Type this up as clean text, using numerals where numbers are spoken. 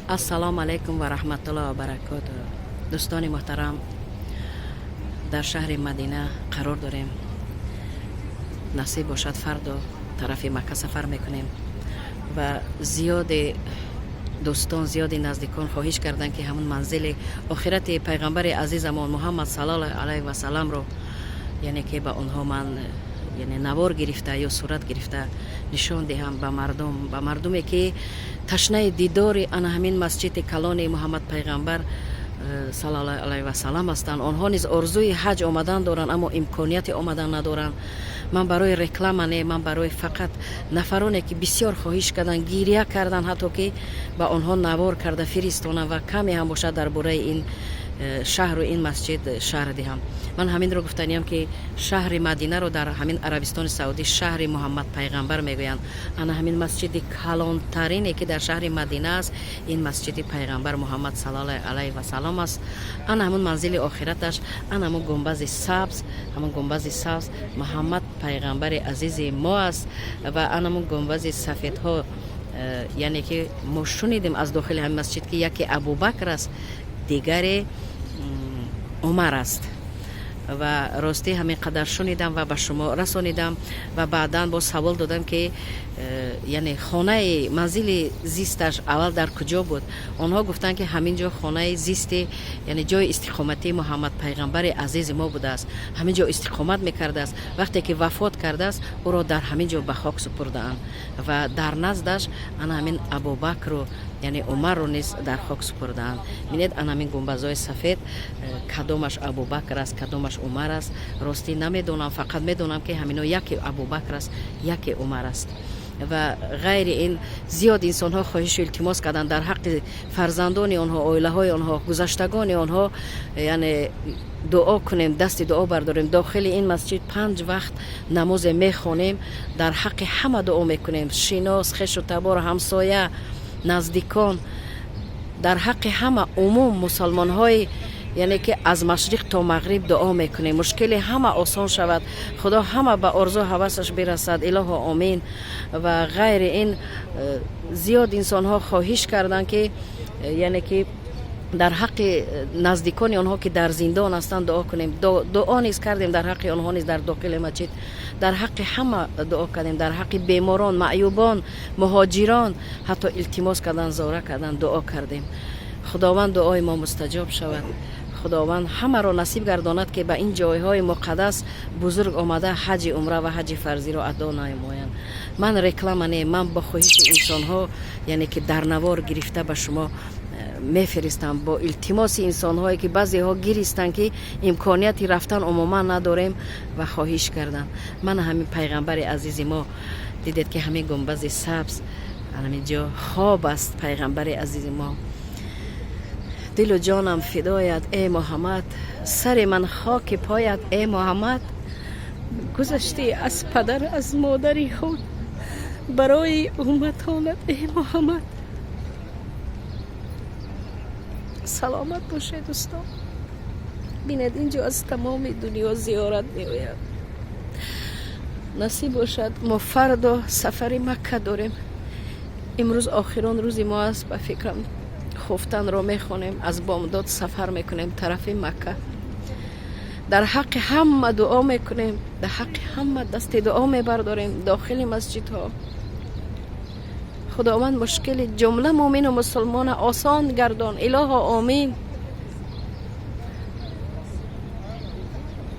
السلام علیکم و رحمت الله و برکاته. دوستان محترم، در شهر مدینه قرار داریم. نصیب باشد فردا طرف مکه سفر میکنیم و زیاد دوستان، زیاد نزدیکان خواهش کردن که همون منزل آخرت پیغمبر عزیزمون محمد صلی الله علیه و سلم رو، یعنی که به اونها من یعنی نوار گرفته یا صورت گرفته نشان دهم به مردمی که تشنه دیدار آن همین مسجد کلان محمد پیغمبر صلی الله علیه و سلم هستند. آنها نیز آرزوی حج آمدن دارند اما امکانیت آمدن ندارند. من برای رکلام نه، من برای فقط نفرانی که بسیار خواهش کردن، گریه کردن، حتی که به آنها نوار کرده فرستانم و کمی هم باشد درباره این شهر و این مسجد شهر دهم. من همین رو گفتنیم که شهر مدینه رو در همین عربستان سعودی شهر محمد پیغمبر میگویند. انا همین مسجد کلانترینی که در شهر مدینه است این مسجد پیغمبر محمد صلی الله علیه و سلم است. انا همون منزل آخرتش، انا همون گنبد سبز، همون گنبد سبز محمد پیغمبر عزیز ما است و انا همون گنبد سفید ها، یعنی که ما شنیدیم از داخل همین مسجد که یکی ابوبکر است، دیگر عمر است و راستی همین قدر شنیدم و به شما رسانیدم و بعدا با سوال دادم که یعنی خانه منزل زیستش اول در کجا بود. آنها گفتن که همینجا خانه زیست، یعنی جای استقامتی محمد پیغمبر عزیز ما بوده است، همینجا استقامت میکرده است. وقتی که وفات کرده است او را در همینجا به خاک سپردند و در نزدش انا همین ابوبکر رو یعنی عمر رو نیز در خاک سپردند. ببینید انا همین گنبدهای سفید کدامش ابوبکر است کدامش عمر است راستی نمیدونم، فقط میدونم که همینا یکی ابوبکر است یکی عمر است. و غیر این زیاد انسان ها خواهش التماس کردن در حق فرزندان آنها، عائله های آنها، گذشتگان آنها، یعنی دعا کنیم، دست دعا برداریم. داخل این مسجد 5 وقت نماز میخوانیم، در حق همه دعا میکنیم، شناس، خش و تبار، همسایه، نزدیکان، در حق همه عموم مسلمان های، یعنی که از مشرق تا مغرب دعا میکنیم مشکل همه آسان شود، خدا همه به آرزو هوسش برسد، اله آمین. و غیر این زیاد انسان ها خواهش کردن که یعنی که در حق نزدیکان آنها که در زندان هستند دعا کنیم. دعا نیز کردیم در حق آنها نیز در داخل مسجد، در حق همه دعا کردیم، در حق بیماران، معیوبان، مهاجران حتی التماس کردن، زاره کردن، دعا کردیم. خداوند دعای ما مستجاب شود. خداوند همه را نصیب گرداند که به این جایهای مقدس بزرگ آمده حج عمره و حج فرضی را ادا نمایند. من رکلام نه، من با خواهش انسان ها یعنی که در نوار گرفته به شما میفرستم، با التماس انسان هایی که بعضی ها گریستن که امکانیتی رفتن عموما نداریم و خواهش کردن. من همین پیغمبر عزیز ما دیدید که همین گنبد سبز همینجا خواب است. پیغمبر عزیز ما دل و جانم فدایت ای محمد، سر من خاک پایت ای محمد، گذشتی از پدر از مادری خود برای امتانت ای محمد. سلامت باشه دوستان. بینید اینجا از تمام دنیا زیارت میآید. نصیب باشد ما فردا سفر مکه داریم. امروز آخران روز ما است. به فکرم خفتن را میخونیم، از بامداد سفر میکنیم طرف مکه. در حق همه دعا میکنیم، در حق همه دست دعا میبرداریم داخل مسجد ها. خداوند مشکل جمله مؤمن و مسلمان آسان گردان، اله آمین.